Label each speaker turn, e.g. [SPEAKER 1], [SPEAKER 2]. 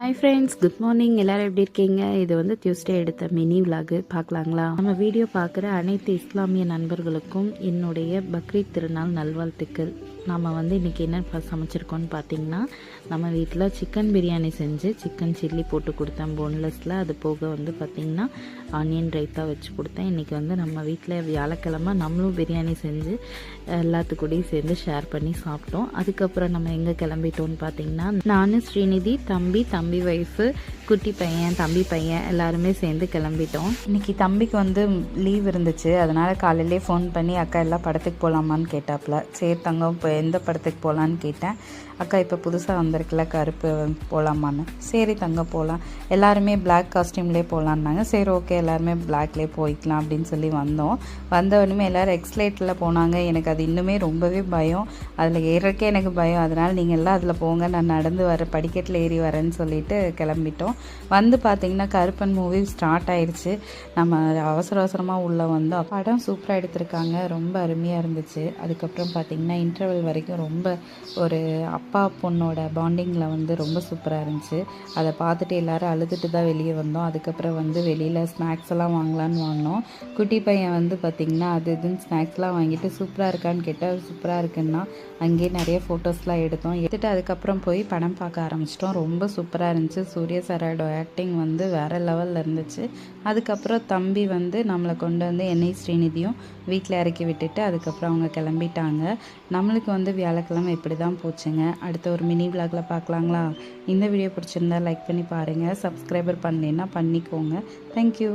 [SPEAKER 1] Hi friends, good morning. எல்லோரும் எப்படி இருக்கீங்க? இது வந்து டியூஸ்டே எடுத்த மினி விலாகு பார்க்கலாங்களா? நம்ம வீடியோ பார்க்குற அனைத்து இஸ்லாமிய நண்பர்களுக்கும் என்னுடைய பக்ரீத் திருநாள் நல்வாழ்த்துக்கள். நம்ம வந்து இன்றைக்கி என்ன சமைச்சிருக்கோன்னு பார்த்தீங்கன்னா, நம்ம வீட்டில் சிக்கன் பிரியாணி செஞ்சு சிக்கன் சில்லி போட்டு கொடுத்தேன் போன்லெஸ்ஸில். அது போக வந்து பார்த்திங்கன்னா ஆனியன் ரைத்தா வச்சு கொடுத்தேன். இன்றைக்கி வந்து நம்ம வீட்டில் வியாழக்கிழமை நம்மளும் பிரியாணி செஞ்சு எல்லாத்துக்கூடையும் சேர்ந்து ஷேர் பண்ணி சாப்பிட்டோம். அதுக்கப்புறம் நம்ம எங்கே கிளம்பிட்டோன்னு பார்த்தீங்கன்னா, நான் ஸ்ரீநிதி, தம்பி ஒய்ஃபு, குட்டி பையன், தம்பி பையன் எல்லாருமே சேர்ந்து கிளம்பிட்டோம். இன்றைக்கி தம்பிக்கு வந்து லீவ் இருந்துச்சு. அதனால் காலையிலே ஃபோன் பண்ணி அக்கா எல்லாம் படத்துக்கு போகலாமான்னு கேட்டாப்புல. சரி தங்கம், இப்போ எந்த படத்துக்கு போகலான்னு கேட்டேன். அக்கா இப்போ புதுசாக வந்திருக்குல்ல கருப்பு, போகலாமான்னு. சரி தங்கம் போகலாம், எல்லாருமே பிளாக் காஸ்டியூம்லேயே போகலான்னாங்க. சரி ஓகே, எல்லாருமே பிளாக்லேயே போய்க்கலாம் அப்படின்னு சொல்லி வந்தோம். வந்தவனுமே எல்லோரும் எக்ஸ்லேட்டில் போனாங்க. எனக்கு அது இன்னுமே ரொம்பவே பயம், அதில் ஏறக்கே எனக்கு பயம். அதனால் நீங்கள் எல்லாம் அதில் போங்க, நான் நடந்து வர படிக்கட்டில் ஏறி வரேன்னு சொல்லிட்டு கிளம்பிட்டோம். வந்து பார்த்திங்கன்னா கருப்பன் மூவி ஸ்டார்ட் ஆயிடுச்சு. நம்ம அவசர அவசரமாக உள்ளே வந்தோம். படம் சூப்பராக எடுத்திருக்காங்க, ரொம்ப அருமையாக இருந்துச்சு. அதுக்கப்புறம் பார்த்திங்கன்னா இன்டர்வல் வரைக்கும் ரொம்ப ஒரு அப்பா பொண்ணோட பாண்டிங்கில் வந்து ரொம்ப சூப்பராக இருந்துச்சு. அதை பார்த்துட்டு எல்லோரும் அழுதுட்டு தான் வெளியே வந்தோம். அதுக்கப்புறம் வந்து வெளியில் ஸ்நாக்ஸ் எல்லாம் வாங்கலான்னு வாங்கினோம். குட்டி பையன் வந்து பார்த்திங்கன்னா அது இதுன்னு ஸ்நாக்ஸ்லாம் வாங்கிட்டு சூப்பராக இருக்கான்னு கேட்டால் சூப்பராக இருக்குன்னா அங்கேயே நிறைய ஃபோட்டோஸ்லாம் எடுத்துட்டு அதுக்கப்புறம் போய் படம் பார்க்க ஆரம்பிச்சிட்டோம். ரொம்ப சூப்பராக இருந்துச்சு. சூர்யா சாரோட ஆக்டிங் வந்து வேறு லெவலில் இருந்துச்சு. அதுக்கப்புறம் தம்பி வந்து நம்மளை கொண்டு வந்து என்னை ஸ்ரீநிதியும் வீட்டில் இறக்கி விட்டுட்டு அதுக்கப்புறம் அவங்க கிளம்பிட்டாங்க. நம்மளுக்கு வந்து வியாழக்கிழமை இப்படி தான் போச்சுங்க. அடுத்த ஒரு மினி விலாகில் பார்க்கலாங்களா? இந்த வீடியோ பிடிச்சிருந்தா லைக் பண்ணி பாருங்கள். சப்ஸ்கிரைபர் பண்ணலைன்னா பண்ணிக்கோங்க. தேங்க்யூ.